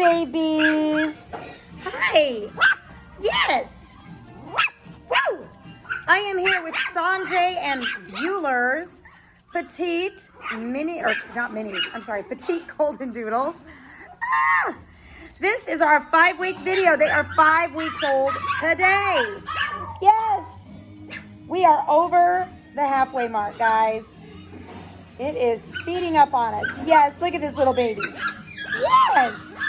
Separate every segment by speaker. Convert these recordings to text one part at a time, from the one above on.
Speaker 1: babies. Hi. Yes. Woo! I am here with Sanjay and Bueller's Petite Goldendoodles. This is our 5-week video. They are 5 weeks old today. Yes. We are over the halfway mark, guys. It is speeding up on us. Yes, look at this little baby. Yes.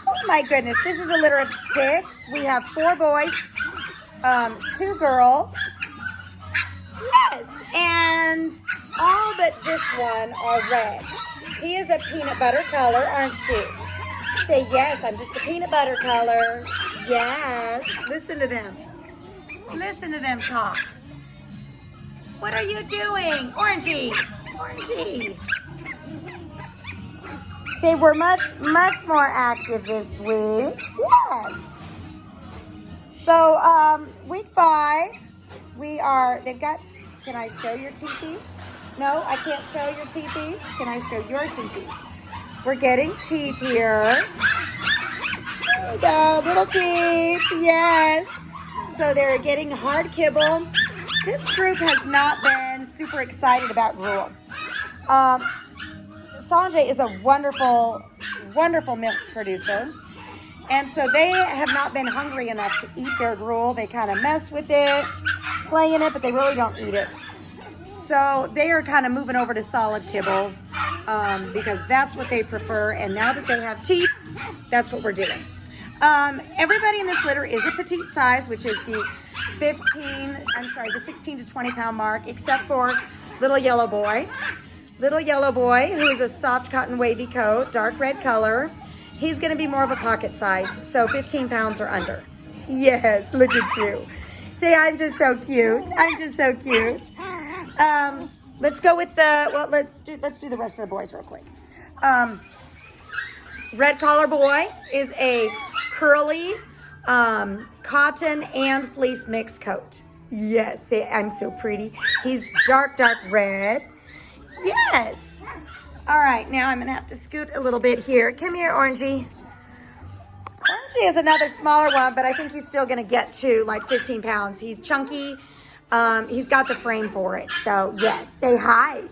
Speaker 1: Oh my goodness. This is a litter of 6. We have 4 boys, 2 girls. Yes, and all but this one are red. He is a peanut butter color, aren't you? Say yes, I'm just a peanut butter color. Yes. Listen to them. Listen to them talk. What are you doing? Orangey. Orangey. Say we're much more active this week. Yes. So, week 5, can I show your teethies? No, I can't show your teethies. Can I show your teethies? We're getting teeth here. There we go, little teeth, yes. So they're getting hard kibble. This group has not been super excited about gruel. Sanjay is a wonderful, wonderful milk producer. And so they have not been hungry enough to eat their gruel. They kind of mess with it, play in it, but they really don't eat it. So they are kind of moving over to solid kibble because that's what they prefer. And now that they have teeth, that's what we're doing. Everybody in this litter is a petite size, which is the 16 to 20 pound mark, except for little yellow boy. Little yellow boy, who is a soft cotton wavy coat, dark red color. He's going to be more of a pocket size, so 15 pounds or under. Yes, look at you. Say, I'm just so cute. I'm just so cute. Let's go with let's do the rest of the boys real quick. Red collar boy is a curly cotton and fleece mixed coat. Yes, say, I'm so pretty. He's dark red. Yes. All right, now I'm going to have to scoot a little bit here. Come here, Orangey. Orangey is another smaller one, but I think he's still going to get to like 15 pounds. He's chunky. He's got the frame for it. So, yes, say hi.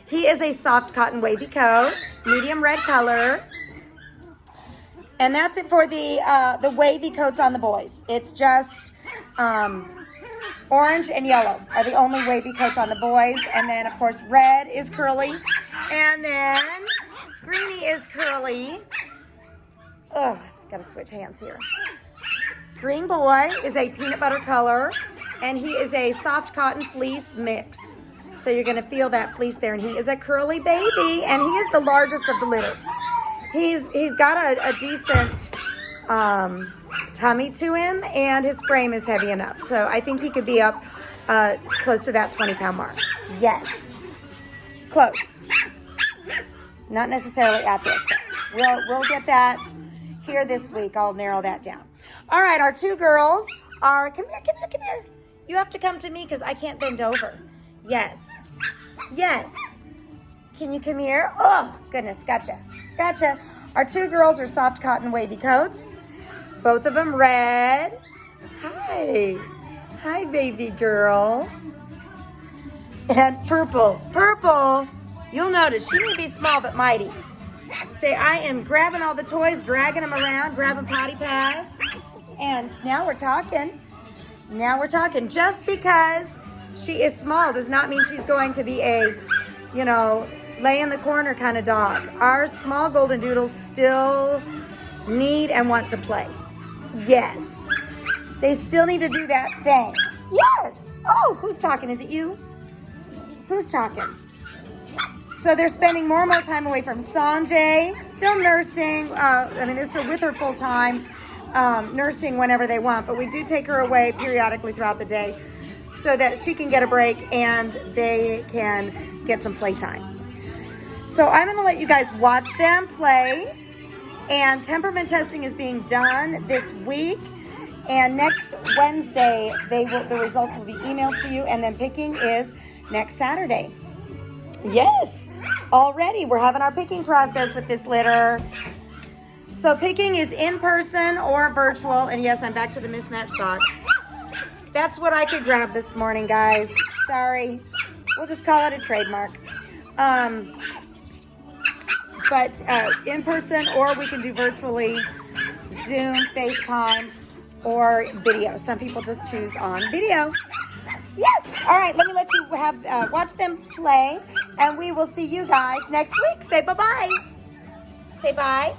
Speaker 1: He is a soft cotton wavy coat, medium red color. And that's it for the wavy coats on the boys. It's just orange and yellow are the only wavy coats on the boys. And then, of course, red is curly. And then greeny is curly. Oh, got to switch hands here. Green boy is a peanut butter color. And he is a soft cotton fleece mix. So you're going to feel that fleece there. And he is a curly baby. And he is the largest of the litter. He's got a decent tummy to him, and his frame is heavy enough. So I think he could be up close to that 20-pound mark. Yes, close. Not necessarily at this. We'll get that here this week. I'll narrow that down. All right, our 2 girls are come here. You have to come to me because I can't bend over. Yes. Can you come here? Oh, goodness, gotcha. Our 2 girls are soft cotton wavy coats. Both of them red. Hi, baby girl. And purple. You'll notice she may be small but mighty. Say, I am grabbing all the toys, dragging them around, grabbing potty pads. And now we're talking. Just because she is small does not mean she's going to be a, lay in the corner kind of dog. Our small golden doodles still need and want to play. Yes. They still need to do that thing. Yes. Oh, who's talking? Is it you? Who's talking? So they're spending more and more time away from Sanjay, still nursing. They're still with her full time, nursing whenever they want, but we do take her away periodically throughout the day so that she can get a break and they can get some playtime. So I'm going to let you guys watch them play, and temperament testing is being done this week, and next Wednesday the results will be emailed to you, and then picking is next Saturday. Yes, already we're having our picking process with this litter. So picking is in person or virtual. And yes, I'm back to the mismatched socks. That's what I could grab this morning, guys. Sorry. We'll just call it a trademark. But in person, or we can do virtually, Zoom, FaceTime, or video. Some people just choose on video. Yes. All right. Let me let you have watch them play, and we will see you guys next week. Say bye-bye. Say bye.